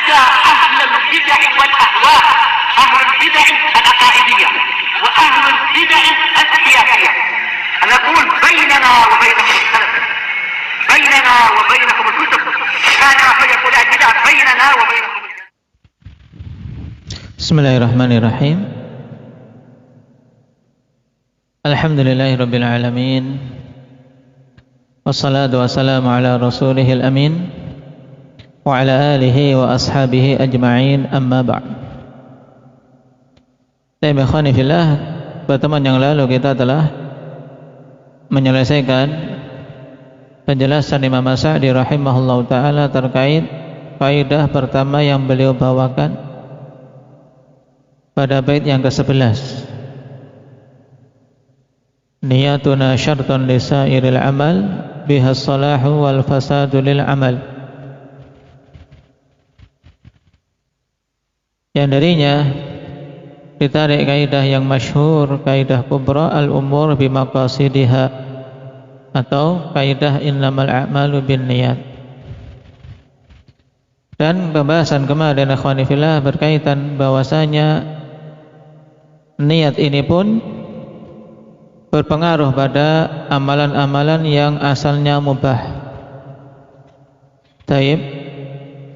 حتى أهل البدع والأهواء، أهل البدع العقائدية وأهل البدع السياسية، أنا أقول بيننا وبينكم السلف، بيننا وبينكم الكتب، كان فيقول البدع بيننا وبينكم. Bismillahirrahmanirrahim. Alhamdulillahirabbil alamin. Wassalatu wassalamu ala rasulihil amin wa ala alihi wa ashabihi ajma'in, amma ba'd. Ikhwani fillah, pertemuan yang lalu kita telah menyelesaikan penjelasan Imam As-Sa'di rahimahullahu ta'ala terkait kaidah pertama yang beliau bawakan pada bait yang ke-11. Niyatuna syartun lisairil amal bihas salahu wal fasadu lil amal. Yang darinya ditarik kaidah yang masyhur, kaidah kubra al-umur bimaqasidiha, atau kaidah innamal a'malu binniyat. Dan pembahasan kemarin akhwani fillah berkaitan bahwasanya niat ini pun berpengaruh pada amalan-amalan yang asalnya mubah. Taib,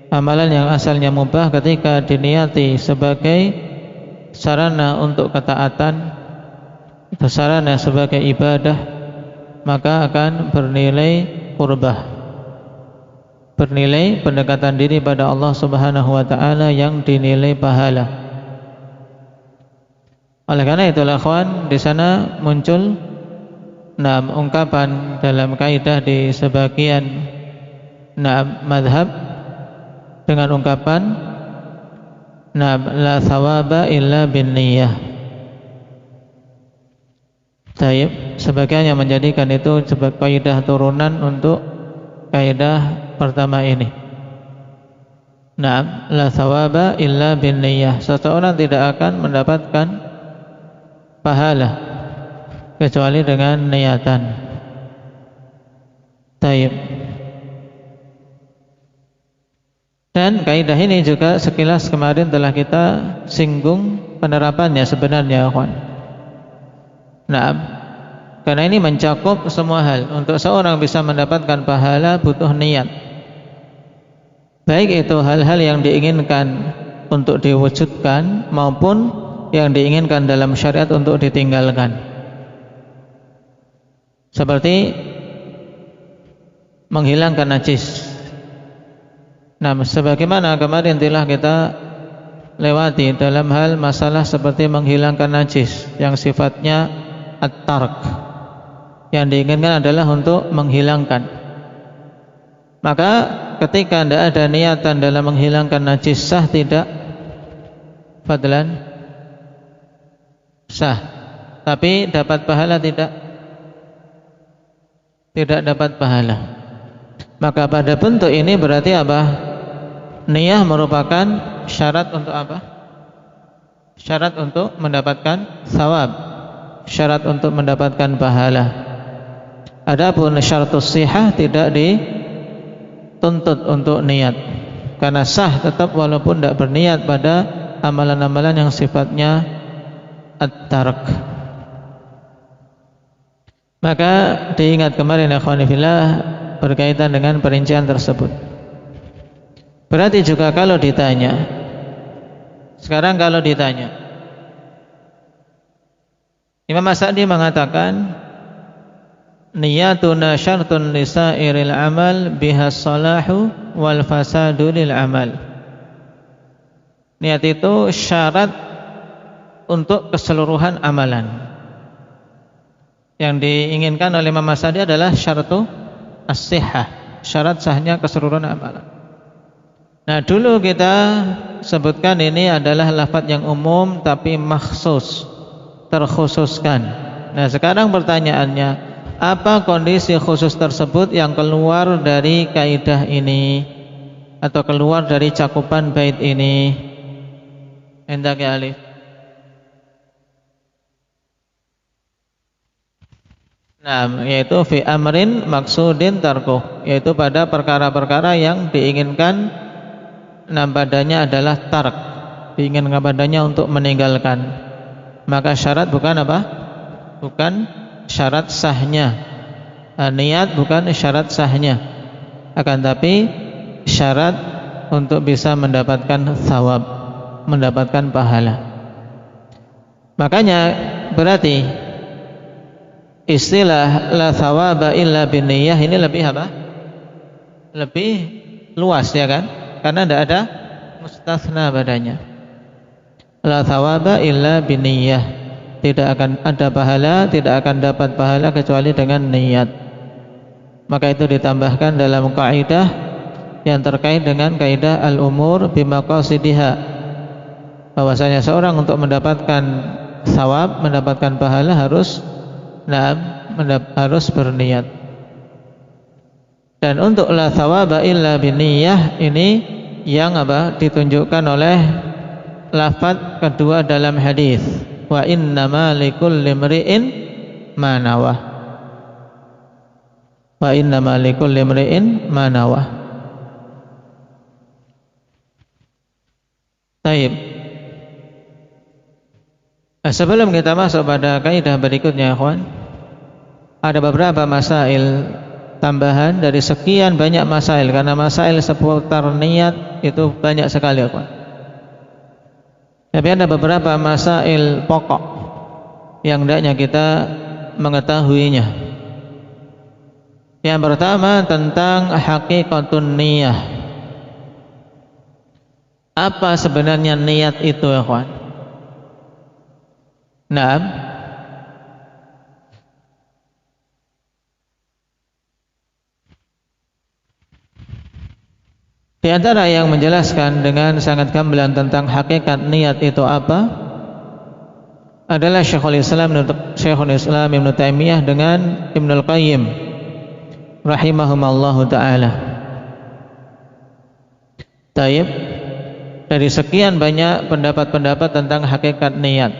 amalan yang asalnya mubah ketika diniati sebagai sarana untuk ketaatan atau sarana sebagai ibadah, maka akan bernilai qurbah, bernilai pendekatan diri pada Allah Subhanahu wa ta'ala yang dinilai pahala. Oleh karena itu akhwan, di sana muncul ungkapan dalam kaidah di sebagian madhab dengan ungkapan la thawaba illa bin niyah. Taib, sebagian yang menjadikan itu sebagai kaidah turunan untuk kaidah pertama ini. La thawaba illa bin niyah. Seseorang tidak akan mendapatkan pahala kecuali dengan niatan. Taib. Dan kaidah ini juga sekilas kemarin telah kita singgung penerapannya sebenarnya, kawan. Karena ini mencakup semua hal. Untuk seorang bisa mendapatkan pahala butuh niat. Baik itu hal-hal yang diinginkan untuk diwujudkan maupun yang diinginkan dalam syariat untuk ditinggalkan. Seperti menghilangkan najis. Sebagaimana kemarin telah kita lewati dalam hal masalah seperti menghilangkan najis yang sifatnya at-tark, yang diinginkan adalah untuk menghilangkan. Maka ketika tidak ada niatan dalam menghilangkan najis, sah tidak? Fadlan? Sah. Tapi dapat pahala tidak? Tidak dapat pahala. Maka pada bentuk ini berarti apa? Niyah merupakan syarat untuk apa? Syarat untuk mendapatkan thawab, syarat untuk mendapatkan pahala. Adapun syaratus sihah tidak dituntut untuk niat, karena sah tetap walaupun tidak berniat pada amalan-amalan yang sifatnya at-tark. Maka diingat kemarin akhwani fillah berkaitan dengan perincian tersebut. Berarti juga kalau ditanya, sekarang kalau ditanya, Imam As-Sa'di mengatakan niyatuna syartun lisairil amal bihas salahu wal fasadu lil amal. Niat itu syarat untuk keseluruhan amalan. Yang diinginkan oleh Imam As-Sa'di adalah syaratu as-sihah, syarat sahnya keseluruhan amalan. Dulu kita sebutkan ini adalah lafaz yang umum tapi makhsus, terkhususkan. Sekarang pertanyaannya, apa kondisi khusus tersebut yang keluar dari kaidah ini atau keluar dari cakupan bait ini? Hendak ya Alif. Yaitu fi amrin maksudin tarkuh, yaitu pada perkara-perkara yang diinginkan padanya adalah tark, diinginkan padanya untuk meninggalkan, maka syarat bukan apa? Bukan syarat sahnya. Niat bukan syarat sahnya, akan tapi syarat untuk bisa mendapatkan thawab, mendapatkan pahala. Makanya berarti istilah la thawaba illa binniyah ini lebih apa? Lebih luas, ya kan? Karena tidak ada mustatsna padanya. La thawaba illa binniyah, tidak akan ada pahala, tidak akan dapat pahala kecuali dengan niat. Maka itu ditambahkan dalam kaidah yang terkait dengan kaidah al-umur bimaqasidiha, bahwasanya seorang untuk mendapatkan thawab, mendapatkan pahala harus berniat. Dan untuk la thawaba illa binniyah ini yang apa? Ditunjukkan oleh lafaz kedua dalam hadis, wa innama likulli imri'in ma nawah. Wa innama likulli imri'in ma nawah. Baik. Sebelum kita masuk pada kaidah berikutnya, ikhwan, ada beberapa masail tambahan dari sekian banyak masail, karena masail seputar niat itu banyak sekali, ikhwan. Tapi ada beberapa masail pokok yang hendaknya kita mengetahuinya. Yang pertama tentang hakikatun niyah. Apa sebenarnya niat itu, ikhwan? Naam. Di antara yang menjelaskan dengan sangat gamblang tentang hakikat niat itu apa adalah Syekhul Islam Ibnu Taimiyah dengan Ibnul Qayyim rahimahumallahu taala. Taib, dari sekian banyak pendapat-pendapat tentang hakikat niat,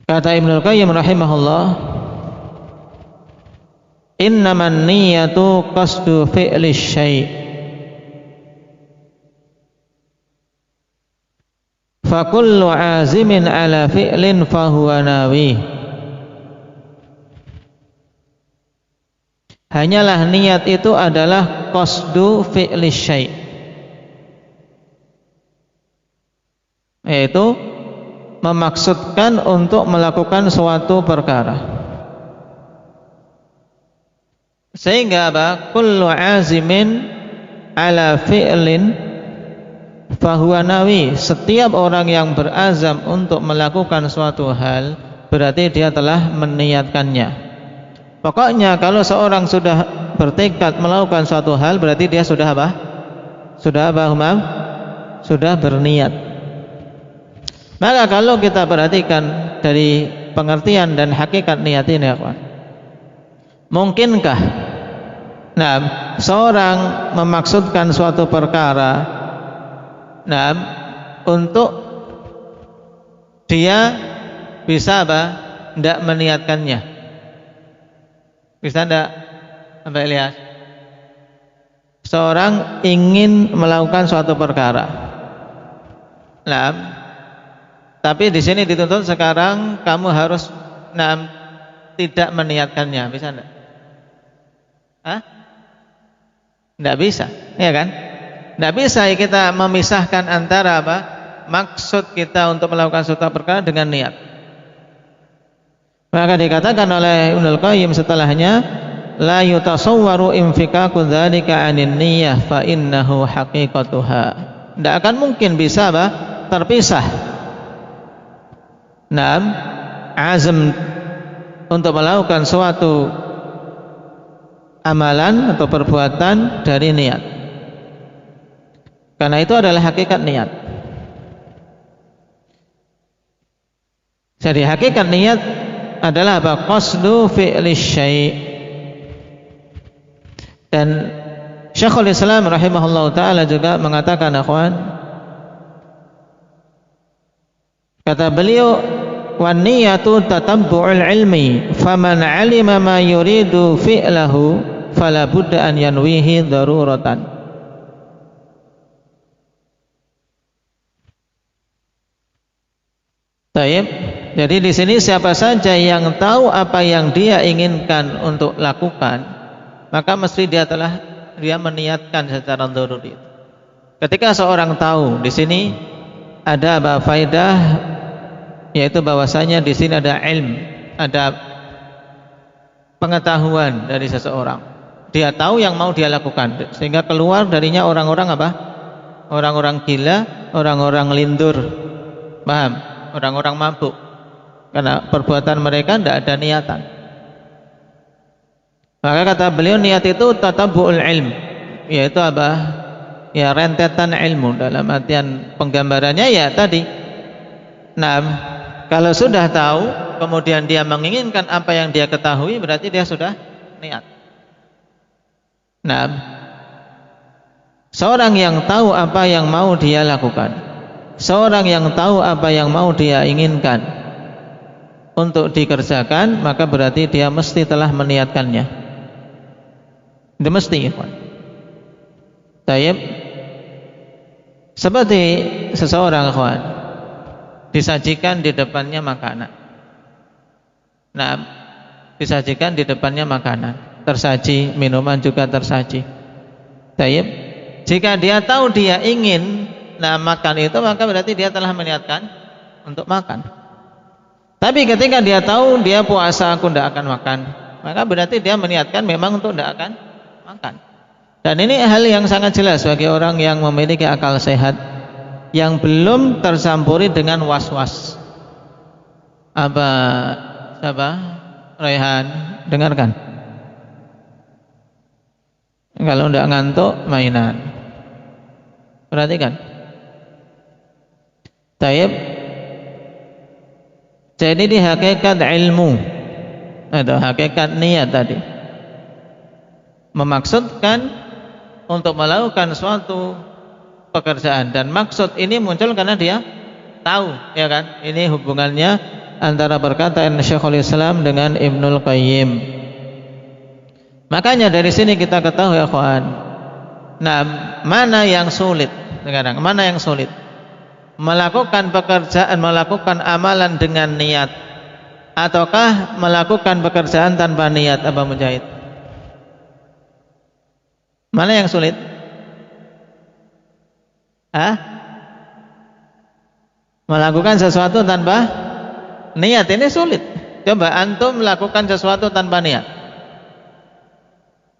kata Ibnul Qayyim rahimahullah, innaman niyatu qasdu fi'li syai' fa kullu 'azimin 'ala fi'lin fa huwa nawi. Hanyalah niat itu adalah qasdu fi'li syai', yaitu memaksudkan untuk melakukan suatu perkara. Sehingga apa? Kullu azimin ala fi'lin fahuwa nawi. Setiap orang yang berazam untuk melakukan suatu hal berarti dia telah meniatkannya. Pokoknya kalau seorang sudah bertekad melakukan suatu hal berarti dia sudah apa? Sudah apa? Sudah berniat. Maka kalau kita perhatikan dari pengertian dan hakikat niat ini, mungkinkah seorang memaksudkan suatu perkara untuk dia bisa apa? Tidak meniatkannya. Bisa tidak, Mbak Ilyas? Seorang ingin melakukan suatu perkara, tapi di sini dituntut sekarang kamu harus tidak meniatkannya, bisa tidak? Tidak bisa, ya kan? Tidak bisa kita memisahkan antara apa? Maksud kita untuk melakukan suatu perkara dengan niat. Maka dikatakan oleh Ibnul Qayyim setelahnya, la yutasawwaru infikaku dzalika 'anin niyyah fa innahu haqiqatuha. Tidak akan mungkin bisa apa? Terpisah. Azam untuk melakukan suatu amalan atau perbuatan dari niat. Karena itu adalah hakikat niat. Jadi hakikat niat adalah apa? Qasdu fi'li syai'. Dan Syekhul Islam rahimahullah ta'ala juga mengatakan, akhwan, kata beliau, wan niyatu tatabbu'ul ilmi faman 'alima ma yuridu fi'lahu fala budda an yanwihi daruratan. Taib. Jadi di sini siapa saja yang tahu apa yang dia inginkan untuk lakukan, maka mesti dia meniatkan secara dzaruri. Ketika seorang tahu, di sini ada apa faedah, yaitu bahwasanya di sini ada ilmu, ada pengetahuan dari seseorang. Dia tahu yang mau dia lakukan, sehingga keluar darinya orang-orang apa? Orang-orang gila, orang-orang lindur, paham? Orang-orang mabuk. Karena perbuatan mereka tidak ada niatan. Maka kata beliau niat itu tatabu'ul ilm, yaitu apa? Ya rentetan ilmu, dalam artian penggambarannya ya tadi. Nah, kalau sudah tahu kemudian dia menginginkan apa yang dia ketahui, berarti dia sudah niat. Nah, seorang yang tahu apa yang mau dia lakukan, seorang yang tahu apa yang mau dia inginkan untuk dikerjakan, maka berarti dia mesti telah meniatkannya. Dia mesti, ikhwan. Taib. Seperti seseorang, ikhwan, disajikan di depannya makanan. Nah, disajikan di depannya makanan, tersaji, minuman juga tersaji. Taib. Jika dia tahu dia ingin makan itu, maka berarti dia telah meniatkan untuk makan. Tapi ketika dia tahu dia puasa, aku tidak akan makan, maka berarti dia meniatkan memang untuk tidak akan makan. Dan ini hal yang sangat jelas bagi orang yang memiliki akal sehat, yang belum tercampuri dengan was-was. Siapa? Raihan, dengarkan. Kalau tidak ngantuk, mainan. Perhatikan. Taib. Jadi di hakikat ilmu atau hakikat niat tadi memaksudkan untuk melakukan suatu pekerjaan, dan maksud ini muncul karena dia tahu, ya kan? Ini hubungannya antara perkataan Syekhul Islam dengan Ibnul Qayyim. Makanya dari sini kita ketahui, ya kawan, mana yang sulit sekarang? Mana yang sulit? Melakukan pekerjaan, melakukan amalan dengan niat, ataukah melakukan pekerjaan tanpa niat? Apa Mujahid? Mana yang sulit? Melakukan sesuatu tanpa niat ini sulit. Coba antum melakukan sesuatu tanpa niat.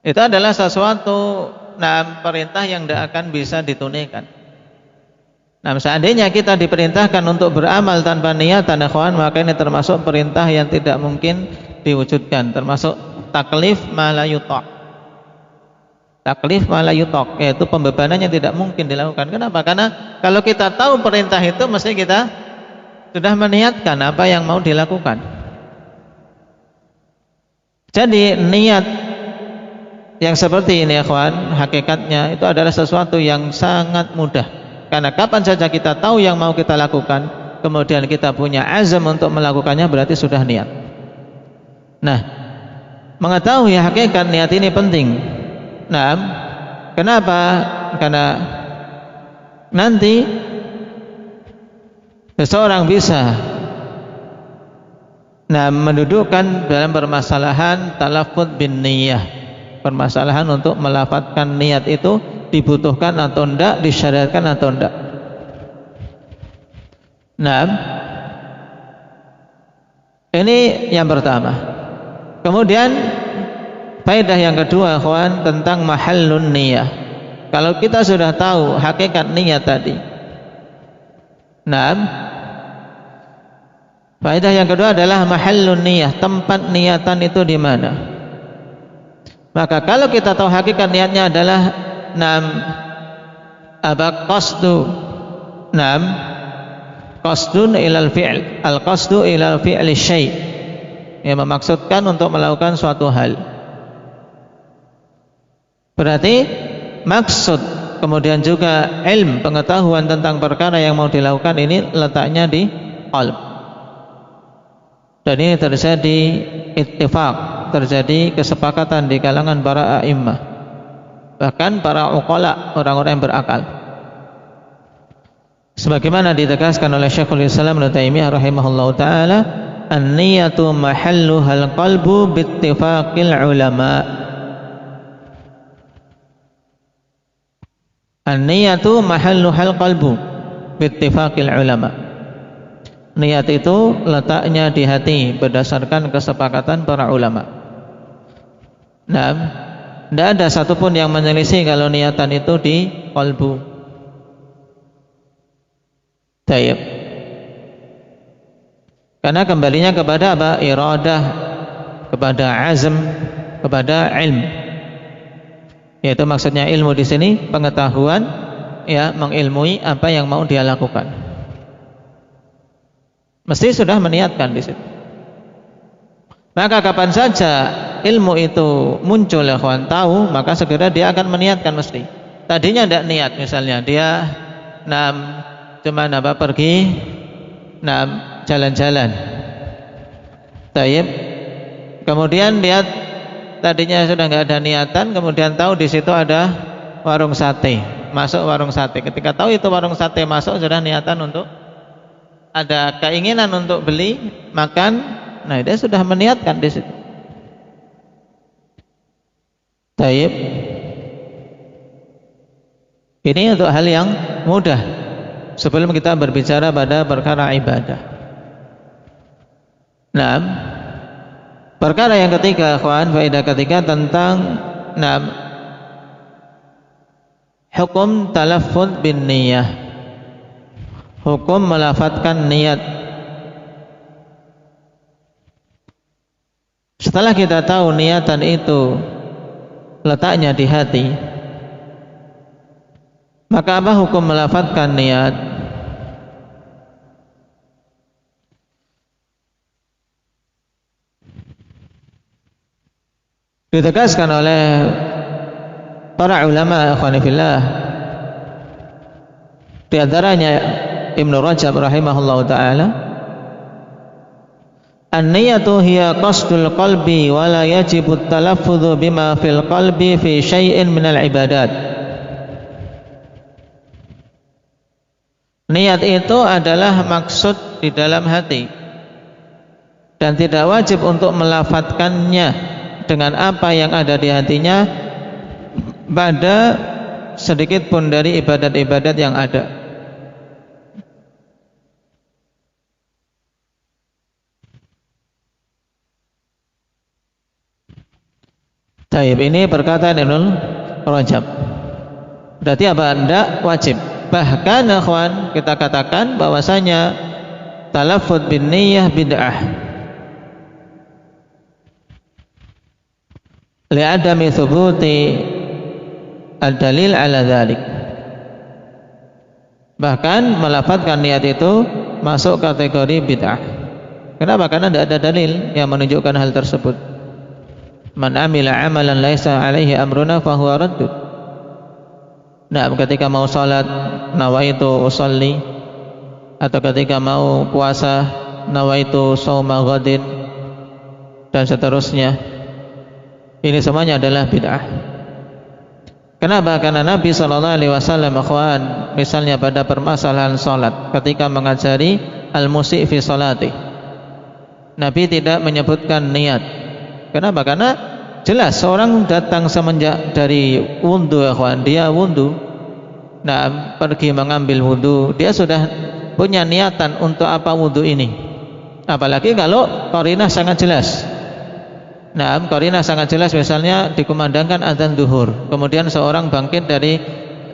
Itu adalah sesuatu perintah yang tidak akan bisa ditunaikan. Seandainya kita diperintahkan untuk beramal tanpa niatan, ikhwan, maka ini termasuk perintah yang tidak mungkin diwujudkan, termasuk taklif ma la yuta'. Taklif ma la yuta', yaitu pembebanan yang tidak mungkin dilakukan. Kenapa? Karena kalau kita tahu perintah itu, mesti kita sudah meniatkan apa yang mau dilakukan. Jadi niat yang seperti ini, ikhwan, hakikatnya itu adalah sesuatu yang sangat mudah. Karena kapan saja kita tahu yang mau kita lakukan, kemudian kita punya azam untuk melakukannya, berarti sudah niat. Nah, mengetahui hakikat niat ini penting. Nah, kenapa? Karena nanti seseorang bisa mendudukkan dalam permasalahan talaffuz bin niyah, permasalahan untuk melafadzkan niat itu dibutuhkan atau tidak, disyariatkan atau tidak. Nah, ini yang pertama. Kemudian faedah yang kedua, ikhwan, tentang mahallun niyah. Kalau kita sudah tahu hakikat niat tadi, nah, faedah yang kedua adalah mahallun niyah, tempat niatan itu di mana. Maka kalau kita tahu hakikat niatnya adalah qasdun ilal fi'l, al-qasdu ilal fi'li syai', yang memaksudkan untuk melakukan suatu hal. Berarti maksud, kemudian juga ilm, pengetahuan tentang perkara yang mau dilakukan ini letaknya di qalb. Dan ini terjadi ittifaq, terjadi kesepakatan di kalangan para a'immah, bahkan para uqala, orang-orang yang berakal. Sebagaimana ditegaskan oleh Syekhul Islam Ibnu Taimiyah rahimahullahu taala, an-niyatu mahalluhal qalbu bittifaqil ulama. An-niyatu mahalluhal qalbu bittifaqil ulama. Niat itu letaknya di hati berdasarkan kesepakatan para ulama. Nah, tidak ada satupun yang menyelisih kalau niatan itu di qalbu. Tayyib. Karena kembalinya kepada apa? Iradah, kepada azm, kepada ilm. Yaitu maksudnya ilmu di sini pengetahuan, ya, mengilmui apa yang mau dia lakukan. Mesti sudah meniatkan di situ. Maka kapan saja ilmu itu muncul, ya kawan, tahu, maka segera dia akan meniatkan mesti. Tadinya tidak niat, misalnya dia cuma pergi jalan-jalan. Tayyib. Kemudian dia tadinya sudah nggak ada niatan, kemudian tahu di situ ada warung sate, masuk warung sate. Ketika tahu itu warung sate, masuk, sudah niatan untuk, ada keinginan untuk beli, makan, nah dia sudah meniatkan di situ. Tayyib. Ini untuk hal yang mudah sebelum kita berbicara pada perkara ibadah. Nah, perkara yang ketiga, ikhwan, faedah ketiga tentang hukum talaffuz bin niyah. Hukum melafadzkan niat. Setelah kita tahu niatan itu letaknya di hati, maka apa hukum melafadzkan niat? Ditegaskan oleh para ulama, ikhwani fillah, di antaranya Ibnu Rajab rahimahullahu taala, an-niyatu hiya qasdul qalbi wa la yajibu at-talaffudhu bima fil qalbi fi syai'in minal ibadat. Niat itu adalah maksud di dalam hati dan tidak wajib untuk melafadzkannya dengan apa yang ada di hatinya pada sedikit pun dari ibadat-ibadat yang ada. Taib, ini perkataan Ibnu Rajab. Berarti apa? Tidak wajib. Bahkan, ikhwan, kita katakan bahwasanya talaffuz bin niyyah bid'ah. Li'adami thubuti ad-dalil ala dzalik. Bahkan melafadzkan niat itu masuk kategori bid'ah. Kenapa? Karena tidak ada dalil yang menunjukkan hal tersebut. Man amila amalan laisa alaihi amruna fahuwa raddud. Nah, ketika mau salat nawaitu usolli, atau ketika mau puasa nawaitu shauma ghadin, dan seterusnya, ini semuanya adalah bid'ah. Kenapa? Karena Nabi SAW, ikhwan, misalnya pada permasalahan salat, ketika mengajari al-musi' fi salati, Nabi tidak menyebutkan niat. Kenapa? Karena jelas seorang datang semenjak dari wudhu, dia wudhu, nah pergi mengambil wudhu, dia sudah punya niatan untuk apa wudhu ini. Apalagi kalau qarinah sangat jelas. Nah, qarinah sangat jelas, misalnya dikumandangkan azan zuhur, kemudian seorang bangkit dari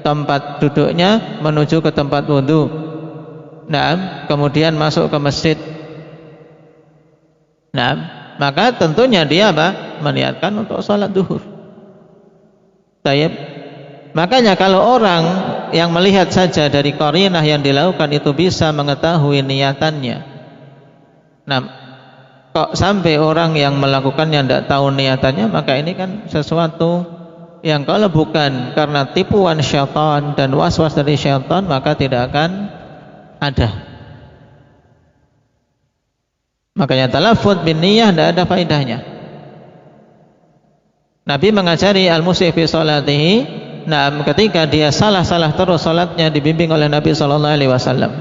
tempat duduknya menuju ke tempat wudhu, nah kemudian masuk ke masjid. Nah, maka tentunya dia apa? Meniatkan untuk sholat duhur. Tayyib. Makanya kalau orang yang melihat saja dari qarinah yang dilakukan itu bisa mengetahui niatannya. Nah, kok sampai orang yang melakukannya tidak tahu niatannya, maka ini kan sesuatu yang kalau bukan karena tipuan syaitan dan was-was dari syaitan, maka tidak akan ada. Makanya talaffuz bin niyyah tidak ada faedahnya. Nabi mengajari al-musi' fi salatihi ketika dia salah terus salatnya dibimbing oleh Nabi sallallahu alaihi wasallam.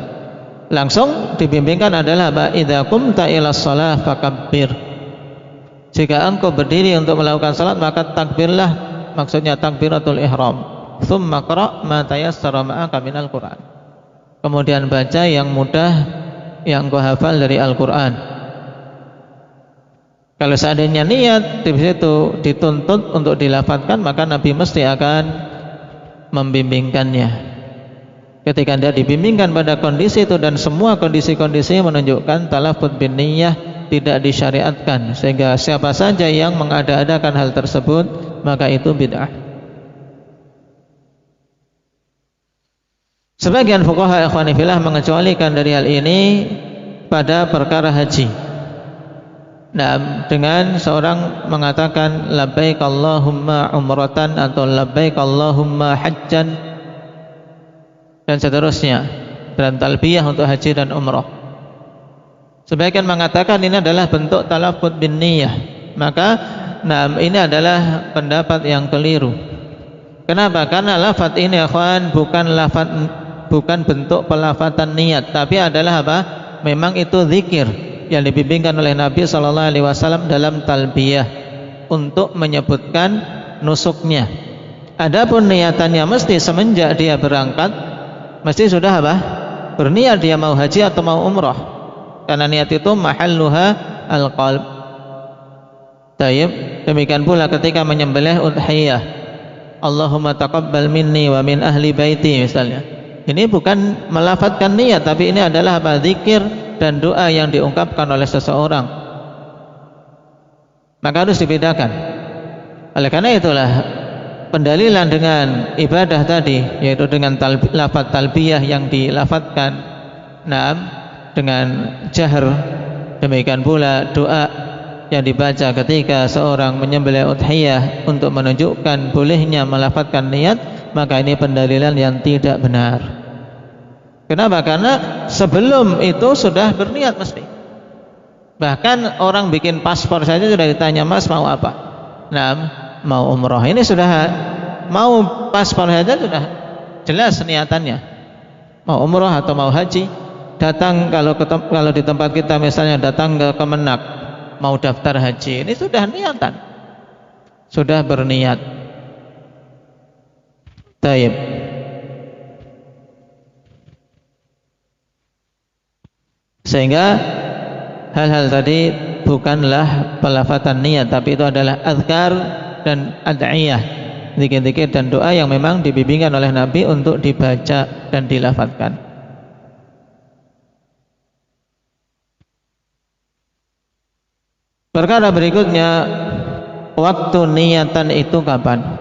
Langsung dibimbingkan adalah idza qumta ila shalah fakabbir. Jika engkau berdiri untuk melakukan salat maka takbirlah, maksudnya takbiratul ihram. Tsumma qra' ma tayassara ma'aka minal Qur'an. Kemudian baca yang mudah yang engkau hafal dari Al-Qur'an. Kalau seandainya niat di situ dituntut untuk dilafadzkan, maka Nabi mesti akan membimbingkannya. Ketika dia dibimbingkan pada kondisi itu dan semua kondisi-kondisi menunjukkan talaffuz bin niyyah tidak disyariatkan, sehingga siapa saja yang mengada-adakan hal tersebut maka itu bid'ah. Sebagian fuqaha ikhwani fillah mengecualikan dari hal ini pada perkara haji. Dengan seorang mengatakan labbaik Allahumma umratan atau labbaik Allahumma hajjan dan seterusnya, dan talbiyah untuk haji dan umrah. Sebagian mengatakan ini adalah bentuk talaffuz bin niyyah. Maka ini adalah pendapat yang keliru. Kenapa? Karena lafaz ini akhwan bukan bentuk pelafatan niat, tapi adalah apa? Memang itu zikir yang dibimbingkan oleh Nabi sallallahu alaihi wasallam dalam talbiyah untuk menyebutkan nusuknya. Adapun niatannya mesti semenjak dia berangkat mesti sudah apa? Berniat dia mau haji atau mau umrah. Karena niat itu mahalluha al-qalb. Tayyib. Demikian pula ketika menyembelih udhiyah. Allahumma taqabbal minni wa min ahli baiti misalnya. Ini bukan melafadzkan niat, tapi ini adalah apa? Zikir dan doa yang diungkapkan oleh seseorang. Maka harus dibedakan. Oleh karena itulah pendalilan dengan ibadah tadi, yaitu dengan lafaz talbiyah yang dilafadzkan dengan jahr. Demikian pula doa yang dibaca ketika seorang menyembelih udhiyah untuk menunjukkan bolehnya melafadzkan niat, maka ini pendalilan yang tidak benar. Kenapa? Karena sebelum itu sudah berniat mesti. Bahkan orang bikin paspor saja sudah ditanya, Mas mau apa? Mau umroh. Ini sudah mau paspor saja sudah jelas niatannya. Mau umroh atau mau haji. Datang kalau di tempat kita misalnya datang ke Kemenak mau daftar haji, ini sudah niatan. Sudah berniat. Taib. Sehingga hal-hal tadi bukanlah pelafatan niat, tapi itu adalah azkar dan ad'iyah, zikir-zikir dan doa yang memang dibimbingkan oleh Nabi untuk dibaca dan dilafadzkan. Perkara berikutnya, waktu niatan itu kapan?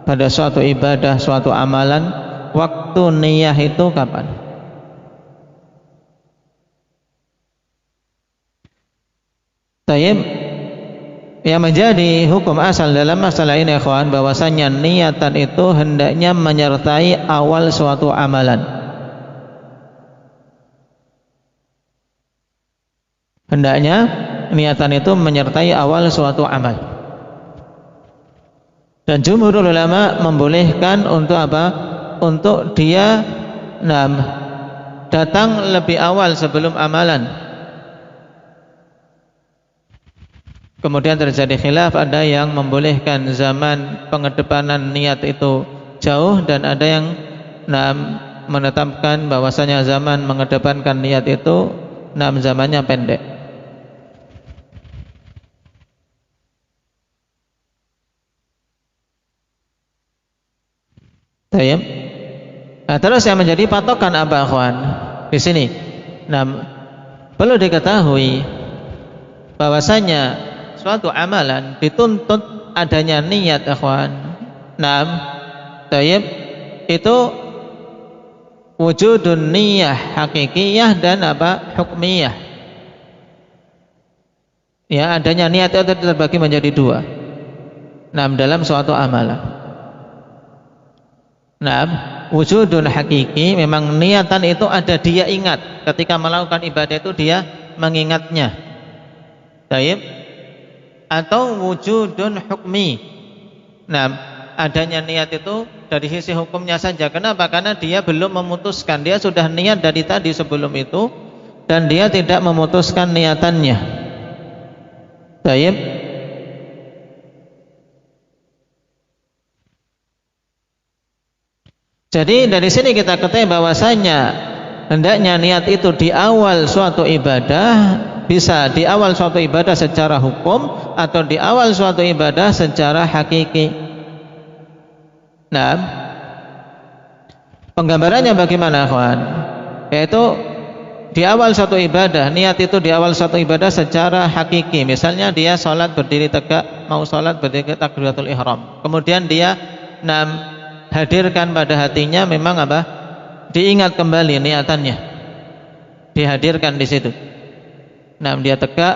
Pada suatu ibadah, suatu amalan, waktu niyah itu kapan? Tayyib. Yang menjadi hukum asal dalam masalah ini ikhwan, bahwasanya niatan itu hendaknya menyertai awal suatu amalan. Hendaknya niatan itu menyertai awal suatu amal. Dan jumhurul ulama membolehkan untuk apa? Untuk dia datang lebih awal sebelum amalan. Kemudian terjadi khilaf, ada yang membolehkan zaman pengedepanan niat itu jauh, dan ada yang menetapkan bahwasanya zaman mengedepankan niat itu zamannya pendek. Tayyib. Nah, terus yang menjadi patokan apa, akhwan? Di sini. Perlu diketahui bahwasanya suatu amalan dituntut adanya niat, akhwan. Tayyib. Itu wujudun niyah hakikiyah dan apa? Hukmiyah. Ya, adanya niat itu terbagi menjadi dua. Dalam suatu amalan. Wujudun hakiki, memang niatan itu ada, dia ingat ketika melakukan ibadah itu dia mengingatnya. Baik. Atau wujudun hukmi. adanya niat itu dari sisi hukumnya saja. Kenapa? Karena dia belum memutuskan. Dia sudah niat dari tadi sebelum itu dan dia tidak memutuskan niatannya. Baik. Jadi dari sini kita ketahui bahwasanya hendaknya niat itu di awal suatu ibadah, bisa di awal suatu ibadah secara hukum atau di awal suatu ibadah secara hakiki. Nah, penggambarannya bagaimana, kawan? Yaitu di awal suatu ibadah, niat itu di awal suatu ibadah secara hakiki. Misalnya dia sholat berdiri tegak, mau sholat berdiri takbiratul ihram. Kemudian dia hadirkan pada hatinya memang apa? Diingat kembali niatannya. Dihadirkan di situ. Dia tegak,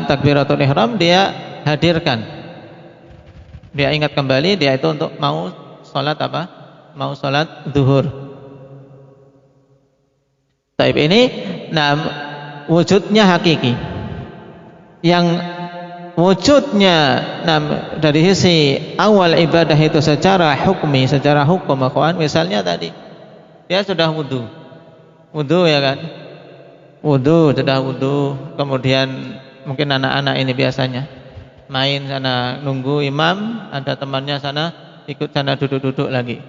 takbiratul ihram dia hadirkan. Dia ingat kembali dia itu untuk mau sholat apa? Mau sholat zuhur. Taib ini wujudnya hakiki. Yang wujudnya dari sisi awal ibadah itu secara hukmi, secara hukum, akhwan, misalnya tadi dia sudah wudu ya kan, sudah wudu, kemudian mungkin anak-anak ini biasanya main sana nunggu imam, ada temannya sana ikut sana duduk-duduk lagi,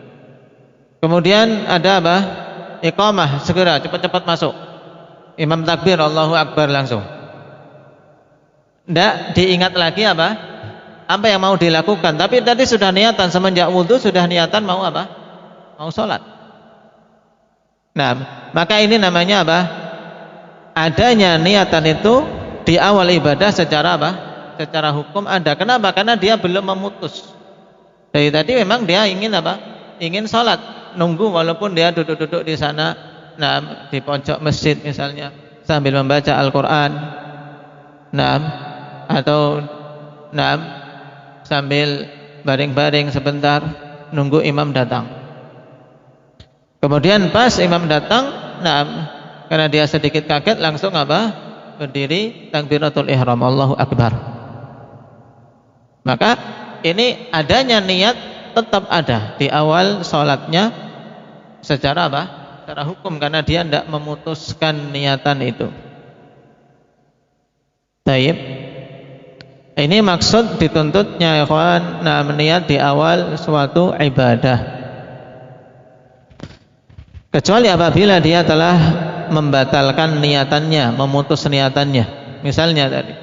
kemudian ada apa? Iqamah, segera cepat-cepat masuk, imam takbir Allahu Akbar langsung. Tidak diingat lagi apa yang mau dilakukan. Tapi tadi sudah niatan, semenjak wudhu sudah niatan mau apa? Mau sholat. Nah, maka ini namanya apa? Adanya niatan itu di awal ibadah secara apa? Secara hukum ada. Kenapa? Karena dia belum memutus. Dari tadi memang dia ingin apa? Ingin sholat, nunggu walaupun dia duduk-duduk di sana, di pojok masjid misalnya, sambil membaca Al-Quran. Atau sambil baring-baring sebentar nunggu imam datang. Kemudian pas imam datang, karena dia sedikit kaget langsung apa? Berdiri takbiratul ihram Allahu Akbar. Maka ini adanya niat tetap ada di awal sholatnya secara apa? Secara hukum, karena dia tidak memutuskan niatan itu. Taib. Ini maksud dituntutnya ikhwan, niat di awal suatu ibadah. Kecuali apabila dia telah membatalkan niatannya, memutus niatannya. Misalnya tadi,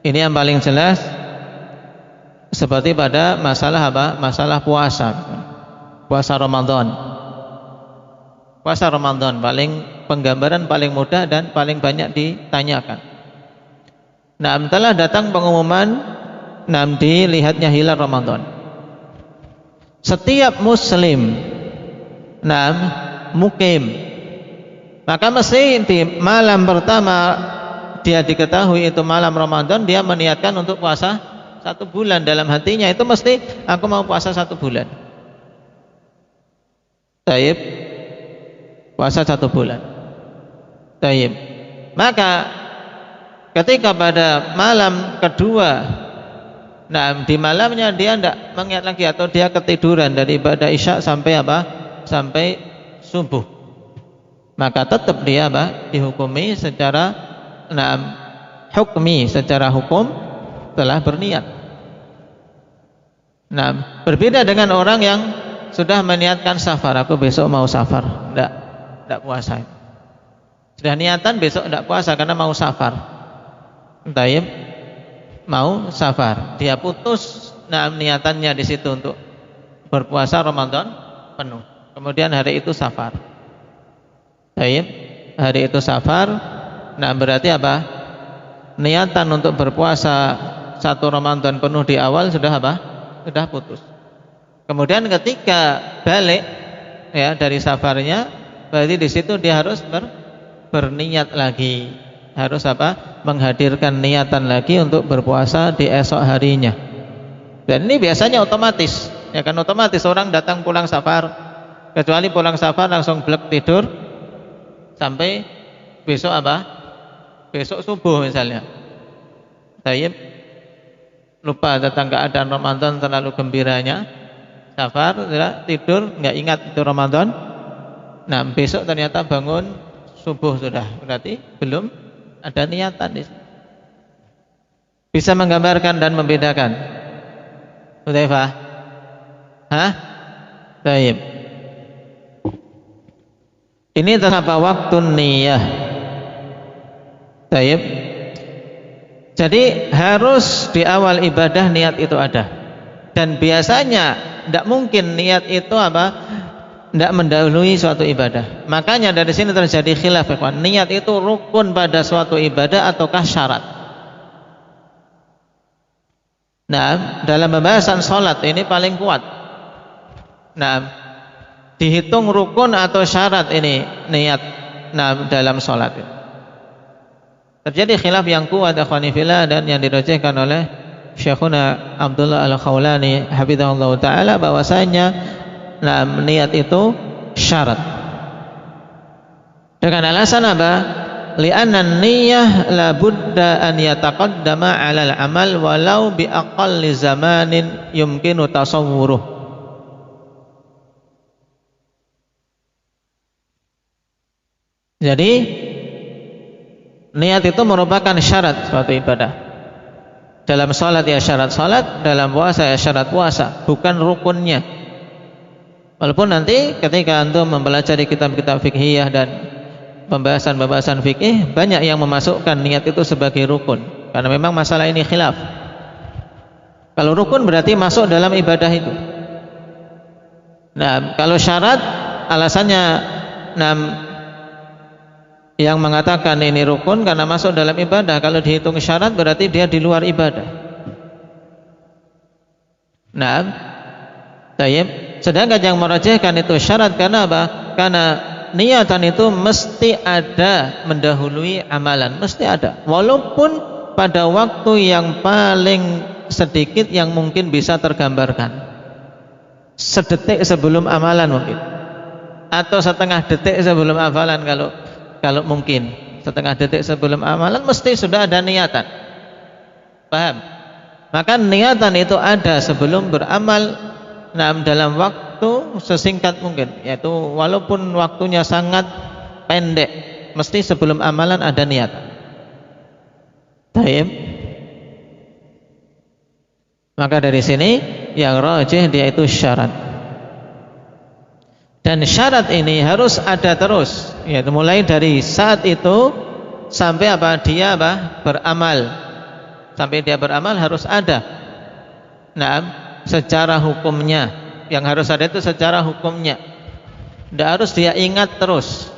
ini yang paling jelas seperti pada masalah apa? Masalah puasa. Puasa Ramadan. Puasa Ramadan penggambaran paling mudah dan paling banyak ditanyakan. Telah datang pengumuman dilihatnya hilal Ramadan. Setiap muslim mukim, maka mesti di malam pertama dia diketahui itu malam Ramadan, dia meniatkan untuk puasa 1 bulan. Dalam hatinya itu mesti aku mau puasa 1 bulan. Taib, puasa 1 bulan. Taib. Maka ketika pada malam kedua, di malamnya dia tidak mengingat lagi atau dia ketiduran dari ibadah isya sampai apa? Sampai subuh. Maka tetap dia apa? Dihukumi secara hukmi, secara hukum telah berniat. Berbeda dengan orang yang sudah meniatkan safar, aku besok mau safar, tidak puasa. Sudah niatan besok tidak puasa karena mau safar. Taib, mau safar, dia putus niatannya di situ untuk berpuasa Ramadan penuh. Kemudian hari itu safar. Taib, hari itu safar. Berarti apa? Niatan untuk berpuasa 1 Ramadan penuh di awal sudah apa? Sudah putus. Kemudian ketika balik ya dari safarnya, berarti di situ dia harus berniat lagi. Harus apa? Menghadirkan niatan lagi untuk berpuasa di esok harinya. Dan ini biasanya otomatis, ya kan, otomatis orang datang pulang safar, kecuali pulang safar langsung blek tidur sampai besok apa? Besok subuh misalnya. Tayyib. lupa tentang keadaan Ramadan, terlalu gembiranya, safar, tidur, nggak ingat itu Ramadan. Nah, besok ternyata bangun subuh sudah, berarti belum ada niatan di situ. Bisa menggambarkan dan membedakan. Hudzaifah? Hah? Baik. Ini tentang apa? Waktu niyah. Baik. Jadi harus di awal ibadah niat itu ada. Dan biasanya tidak mungkin niat itu apa? Tidak mendahului suatu ibadah. Makanya dari sini terjadi khilaf, ikhwan. Niat itu rukun pada suatu ibadah ataukah syarat? Nah, dalam pembahasan sholat ini paling kuat. Nah, dihitung rukun atau syarat ini niat. Nah, dalam sholat ini terjadi khilaf yang kuat, akhwani fillah, dan yang dirajihkan oleh Syekhuna Abdullah Al-Khawlani hafizahullah ta'ala bahwasanya nah, niat itu syarat. Dengan alasan apa? Li'anna niyyah la budda an yataqaddama 'alal amal walau bi aqalli zamanin yumkinu tasawwuruh. Jadi niat itu merupakan syarat suatu ibadah. Dalam salat ya syarat salat, dalam puasa ya syarat puasa, bukan rukunnya. Walaupun nanti ketika antum mempelajari kitab-kitab fiqhiyah dan pembahasan-pembahasan fikih, banyak yang memasukkan niat itu sebagai rukun, karena memang masalah ini khilaf. Kalau rukun berarti masuk dalam ibadah itu. Nah, kalau syarat, alasannya yang mengatakan ini rukun karena masuk dalam ibadah. Kalau dihitung syarat berarti dia di luar ibadah. Nah, tayyib. Sedangkan yang merajihkan itu syarat karena apa? Karena niatan itu mesti ada mendahului amalan, mesti ada. Walaupun pada waktu yang paling sedikit yang mungkin bisa tergambarkan, sedetik sebelum amalan mungkin, atau setengah detik sebelum amalan kalau mungkin, setengah detik sebelum amalan mesti sudah ada niatan. Paham? Maka niatan itu ada sebelum beramal. Nah, dalam waktu sesingkat mungkin, yaitu walaupun waktunya sangat pendek, mesti sebelum amalan ada niatan. Taib. Maka dari sini yang rajih dia itu syarat. Dan syarat ini harus ada terus, yaitu mulai dari saat itu sampai apa? Dia apa? Beramal. Sampai dia beramal harus ada. Nah, secara hukumnya, yang harus ada itu secara hukumnya. Tidak harus dia ingat terus,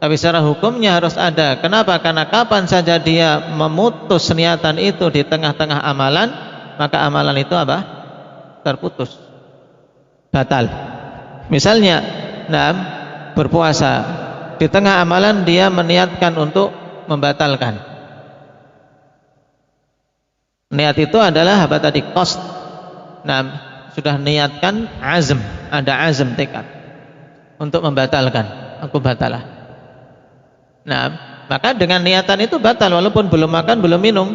tapi secara hukumnya harus ada. Kenapa? Karena kapan saja dia memutus niatan itu di tengah-tengah amalan, maka amalan itu apa? Terputus, batal. Misalnya, berpuasa, di tengah amalan dia meniatkan untuk membatalkan. Niat itu adalah apa tadi? Qasd. Sudah niatkan azm, ada azm tekad untuk membatalkan, aku batalah. Maka dengan niatan itu batal walaupun belum makan, belum minum,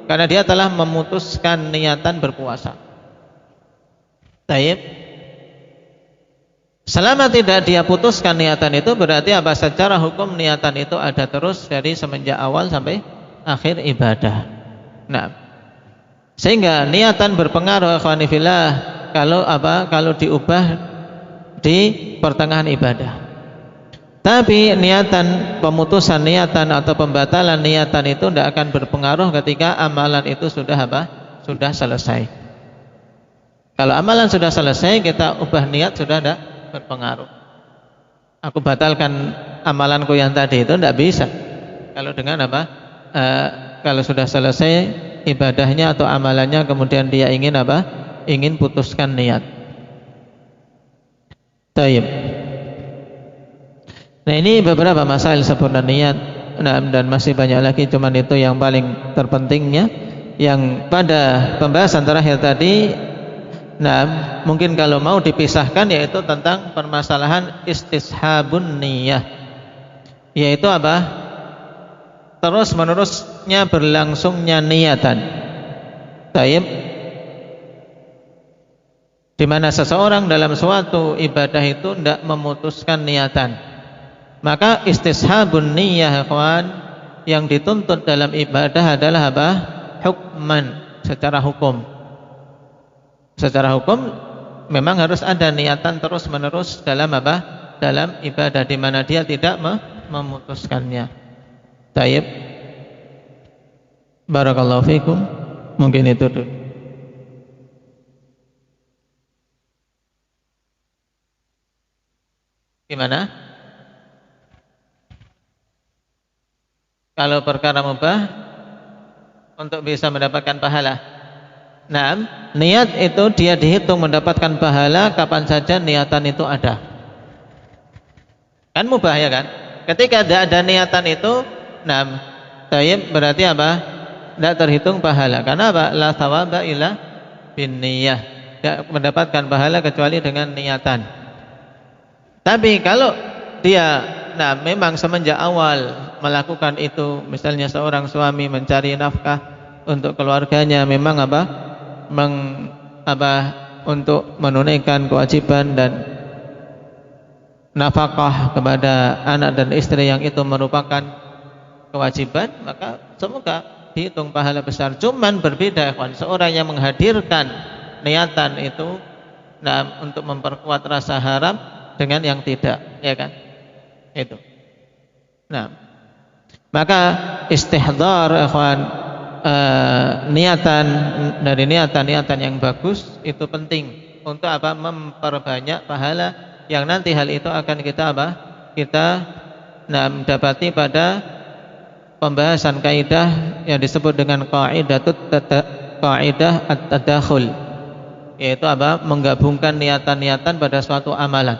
karena dia telah memutuskan niatan berpuasa. Taib. Selama tidak dia putuskan niatan itu berarti apa? Secara hukum niatan itu ada terus dari semenjak awal sampai akhir ibadah. Sehingga niatan berpengaruh ikhwani fillah kalau diubah di pertengahan ibadah. Tapi niatan, pemutusan niatan atau pembatalan niatan itu tidak akan berpengaruh ketika amalan itu sudah apa? Sudah selesai. Kalau amalan sudah selesai, kita ubah niat sudah tidak berpengaruh. Aku batalkan amalanku yang tadi itu tidak bisa. Kalau dengan apa? Kalau sudah selesai ibadahnya atau amalannya, kemudian dia ingin apa? Ingin putuskan niat. Taib. Nah, ini beberapa masalah sempurna niat. Dan masih banyak lagi, cuman itu yang paling terpentingnya. Yang pada pembahasan terakhir tadi, mungkin kalau mau dipisahkan, yaitu tentang permasalahan istishabun niyah, yaitu terus menerusnya berlangsungnya niatan, Taib, di mana seseorang dalam suatu ibadah itu tidak memutuskan niatan, maka istishabun niyyah ikhwan, yang dituntut dalam ibadah adalah apa? Hukman, secara hukum. Secara hukum memang harus ada niatan terus menerus dalam apa? Dalam ibadah, di mana dia tidak memutuskannya. Taib, barakallahu fikum. Mungkin itu dulu. Gimana? Kalau perkara mubah untuk bisa mendapatkan pahala. Nah, niat itu dia dihitung mendapatkan pahala kapan saja niatan itu ada. Kan mubah ya kan? Ketika tidak ada niatan itu, nah, tayyib berarti apa? Tidak terhitung pahala. Karena apa? La thawaba illa bin niyah. Tidak mendapatkan pahala kecuali dengan niatan. Tapi kalau dia memang semenjak awal melakukan itu, misalnya seorang suami mencari nafkah untuk keluarganya, memang untuk menunaikan kewajiban dan nafkah kepada anak dan istri yang itu merupakan kewajiban, maka semoga dihitung pahala besar. Cuman berbeda ikhwan, seorang yang menghadirkan niatan itu untuk memperkuat rasa harap dengan yang tidak, ya kan? Itu. Nah, maka istihdar ikhwan, niatan dari niatan yang bagus itu penting untuk apa? Memperbanyak pahala yang nanti hal itu akan kita dapati pada pembahasan kaidah yang disebut dengan kaidah at-tadakhul, yaitu apa? Menggabungkan niatan-niatan pada suatu amalan.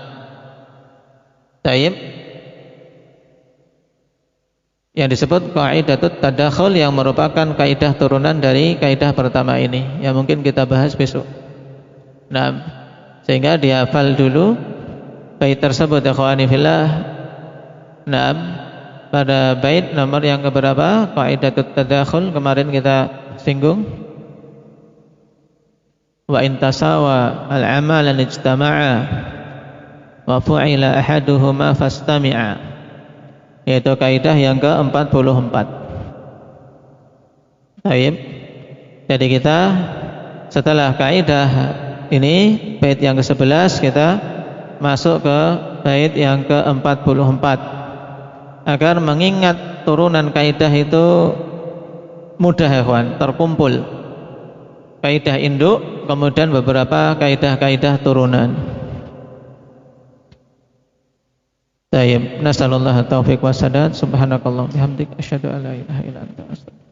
Taib, yang disebut qaidatut tadakhul, yang merupakan kaidah turunan dari kaidah pertama ini yang mungkin kita bahas besok. Nah, sehingga dihafal dulu bait tersebut ikhwani fillah. Nah, pada bait nomor yang keberapa? Qaidatut tadakhul kemarin kita singgung. Wa in tasawa al-amalan ijtama'a wa fu'ila ahaduhuma fastami'a, yaitu kaidah yang ke-44. Baik. Jadi kita setelah kaidah ini, bait yang ke-11, kita masuk ke bait yang ke-44 agar mengingat turunan kaidah itu mudah ya kawan, terkumpul kaidah induk, kemudian beberapa kaidah-kaidah turunan. Tayyib, nasallallahu taufiq wa sadad. Subhanakallah bihamdik, asyhadu an la ilaha illa anta, astaghfiruka.